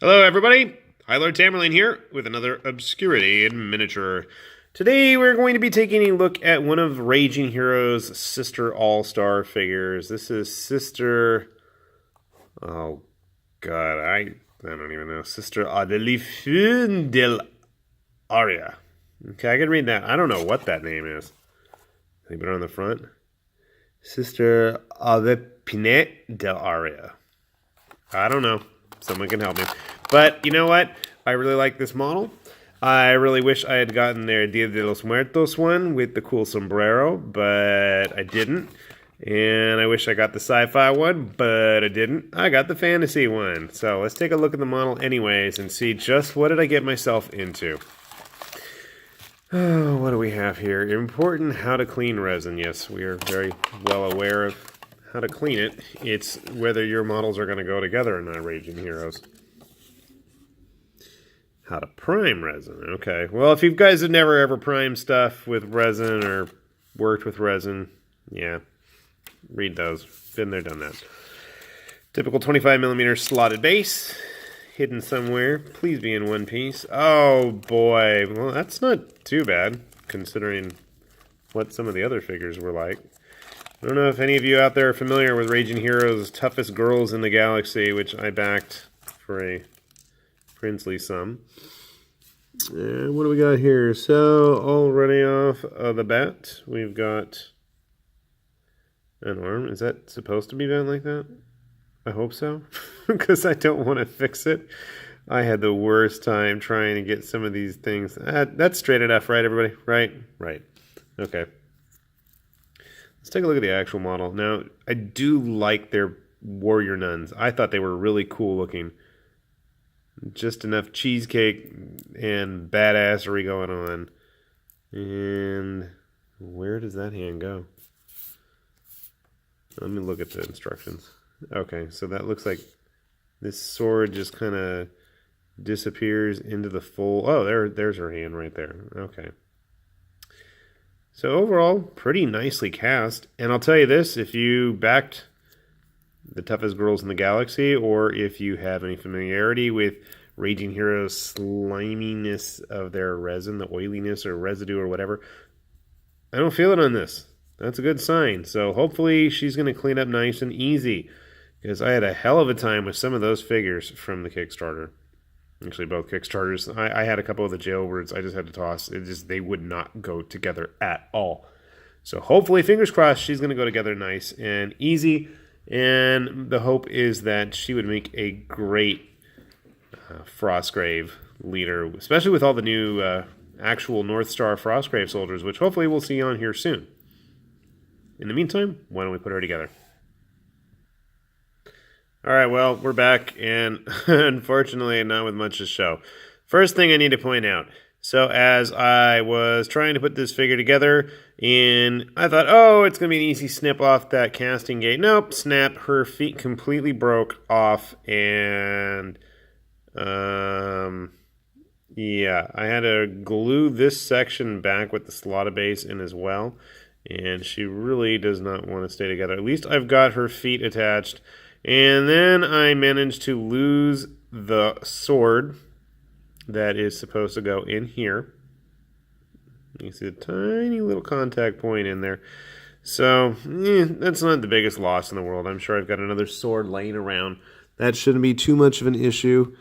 Hello everybody, High Lord Tamerlane here with another Obscurity in Miniature. Today we're going to be taking a look at one of Raging Hero's Sister All-Star figures. This is Sister... oh god, I don't even know. Sister Aubepine Del Aria. Okay, I can read that. I don't know what that name is. Anybody on the front? Sister Aubepine Del Aria. I don't know. Someone can help me. But you know what? I really like this model. I really wish I had gotten their Dia de los Muertos one with the cool sombrero, but I didn't. And I wish I got the sci-fi one, but I didn't. I got the fantasy one. So let's take a look at the model anyways and see just what did I get myself into. Oh, what do we have here? Important how to clean resin. Yes, we are very well aware of how to clean it. It's whether your models are going to go together or not, Raging Heroes. How to prime resin. Okay. Well, if you guys have never ever primed stuff with resin or worked with resin, yeah, read those. Been there, done that. Typical 25mm slotted base. Hidden somewhere. Please be in one piece. Oh, boy. Well, that's not too bad, considering what some of the other figures were like. I don't know if any of you out there are familiar with Raging Hero's Toughest Girls in the Galaxy, which I backed for a princely sum. And what do we got here? So, already off of the bat, we've got an arm. Is that supposed to be bent like that? I hope so, because I don't want to fix it. I had the worst time trying to get some of these things. That's straight enough, right, everybody? Right? Right. Okay. Let's take a look at the actual model. Now, I do like their warrior nuns. I thought they were really cool looking. Just enough cheesecake and badassery going on. And where does that hand go? Let me look at the instructions. Okay, so that looks like this sword just kind of disappears into the full... oh, there's her hand right there. Okay. So overall, pretty nicely cast. And I'll tell you this, if you backed the Toughest Girls in the Galaxy, or if you have any familiarity with Raging Hero's sliminess of their resin, the oiliness or residue or whatever, I don't feel it on this. That's a good sign. So hopefully she's going to clean up nice and easy, because I had a hell of a time with some of those figures from the Kickstarter. Actually, both Kickstarters. I had a couple of the jailbirds I just had to toss. They would not go together at all. So hopefully, fingers crossed, she's going to go together nice and easy. And the hope is that she would make a great Frostgrave leader, especially with all the new actual North Star Frostgrave soldiers, which hopefully we'll see on here soon. In the meantime, why don't we put her together? All right, well, we're back, and unfortunately, not with much to show. First thing I need to point out. So as I was trying to put this figure together, and I thought, oh, it's going to be an easy snip off that casting gate. Nope, snap. Her feet completely broke off, and yeah, I had to glue this section back with the slotted base in as well, and she really does not want to stay together. At least I've got her feet attached. And then I managed to lose the sword that is supposed to go in here. You see a tiny little contact point in there. So, that's not the biggest loss in the world. I'm sure I've got another sword laying around. That shouldn't be too much of an issue.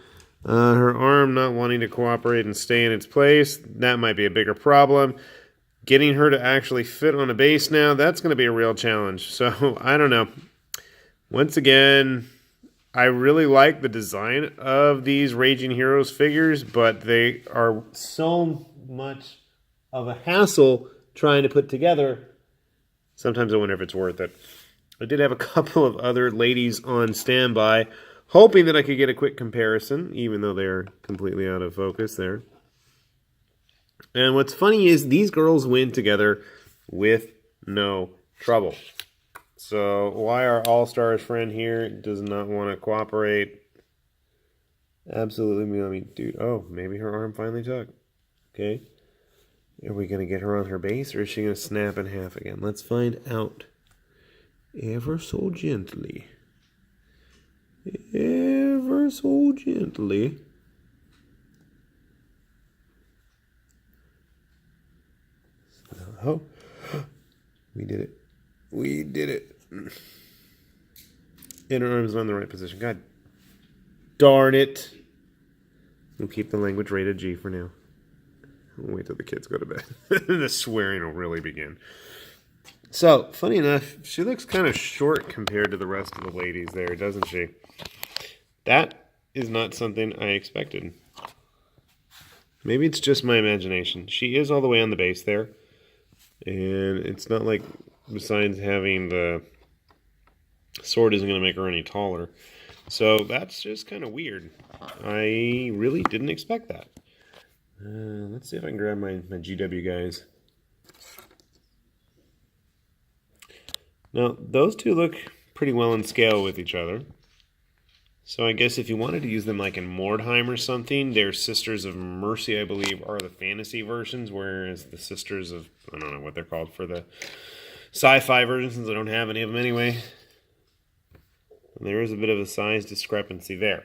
Her arm not wanting to cooperate and stay in its place, that might be a bigger problem. Getting her to actually fit on a base now, that's going to be a real challenge. So, I don't know. Once again, I really like the design of these Raging Heroes figures, but they are so much of a hassle trying to put together. Sometimes I wonder if it's worth it. I did have a couple of other ladies on standby, hoping that I could get a quick comparison, even though they're completely out of focus there. And what's funny is these girls win together with no trouble. So why our All-Stars friend here does not want to cooperate? Absolutely, I mean, dude, oh, maybe her arm finally took. Okay. Are we going to get her on her base, or is she going to snap in half again? Let's find out. Ever so gently. Ever ever so gently. Oh, we did it. We did it. Inner arms in the right position. God darn it. We'll keep the language rated G for now. We'll wait till the kids go to bed. The swearing will really begin. So, funny enough, she looks kind of short compared to the rest of the ladies there, doesn't she? That is not something I expected. Maybe it's just my imagination. She is all the way on the base there. And it's not like, besides having the sword isn't going to make her any taller. So that's just kind of weird. I really didn't expect that. Let's see if I can grab my GW guys. Now, those two look pretty well in scale with each other. So I guess if you wanted to use them like in Mordheim or something, their Sisters of Mercy, I believe, are the fantasy versions, whereas the Sisters of, I don't know what they're called for the sci-fi versions, since I don't have any of them anyway. And there is a bit of a size discrepancy there.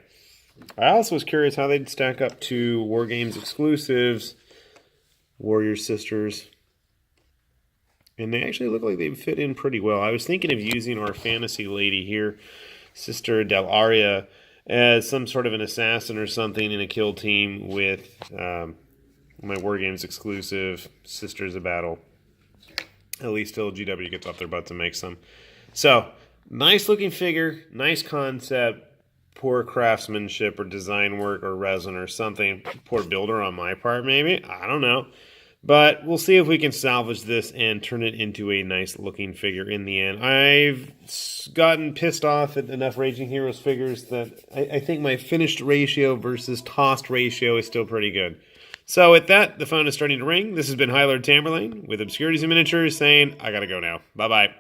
I also was curious how they'd stack up to War Games exclusives, Warrior Sisters. And they actually look like they fit in pretty well. I was thinking of using our fantasy lady here, Sister Del Aria, as some sort of an assassin or something in a kill team with my War Games exclusive Sisters of Battle. At least till GW gets off their butts and makes some. So, nice looking figure, nice concept, poor craftsmanship or design work or resin or something. Poor builder on my part, maybe? I don't know. But we'll see if we can salvage this and turn it into a nice looking figure in the end. I've gotten pissed off at enough Raging Heroes figures that I think my finished ratio versus tossed ratio is still pretty good. So with that, the phone is starting to ring. This has been High Lord Tamberlane with Obscurities and Miniatures saying, I gotta go now. Bye-bye.